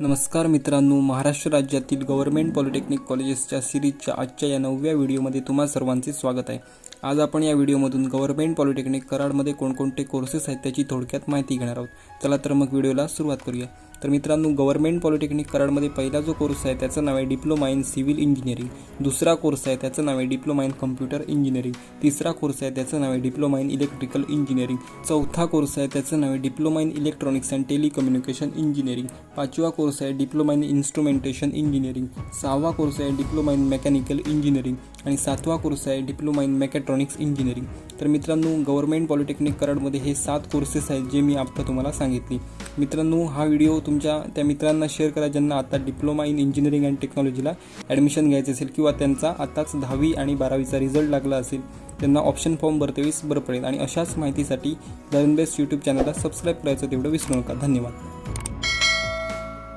नमस्कार मित्रांनो, महाराष्ट्र राज्यातील गव्हर्नमेंट पॉलिटेक्निक कॉलेजेसच्या सिरीजच्या आजच्या या 9व्या व्हिडिओमध्ये तुम्हा सर्वांचे स्वागत आहे। आज आपण या व्हिडिओमधून गव्हर्नमेंट पॉलिटेक्निक कराडमध्ये कोणकोणते कोर्सेस आहेत त्याची थोडक्यात माहिती घेणार आहोत। चला तर मग व्हिडिओला सुरुवात करूया। तर मित्रांनो, गव्हर्नमेंट पॉलिटेक्निक कराडमध्ये पहिला जो कोर्स आहे त्याचं नाव आहे डिप्लोमा इन सिव्हिल इंजिनिअरिंग, दुसरा कोर्स आहे त्याचं नाव आहे डिप्लोमा इन कम्प्युटर इंजिनिअरिंग, तिसरा कोर्स आहे त्याचं नाव आहे डिप्लोमा इन इलेक्ट्रिकल इंजिनिअरिंग, चौथा कोर्स आहे त्याचं नाव आहे diploma in electronics and telecommunication engineering, पाचवा कोर्स आहे डिप्लोमा इन इन्स्ट्रुमेंटेशन इंजिनिअरिंग, सहावा कोर्स आहे डिप्लोमा इन मेकॅनिकल इंजिनिअरिंग आणि सातवा कोर्स आहे डिप्लोमा इन मेकॅट्रॉनिक्स इंजिनिअरिंग। तर मित्रांनो, गव्हर्नमेंट पॉलिटेक्निक कराडमध्ये हे 7 कोर्सेस आहेत जे मी आता तुम्हाला सांगितले। मित्रांनो, हा व्हिडिओ तुमच्या त्या मित्रांना शेअर करा ज्यांना आता डिप्लोमा इन इंजिनिअरिंग अँड टेक्नॉलॉजीला ॲडमिशन घ्यायचं असेल किंवा त्यांचा आताच 10वी आणि 12वीचा रिझल्ट लागला असेल, त्यांना ऑप्शन फॉर्म भरतेवेळेस बरं पडेल। आणि अशाच माहितीसाठी लर्न बेस्ट यूट्यूब चॅनलला सबस्क्राईब करायचं तेवढं विसरू नका। धन्यवाद।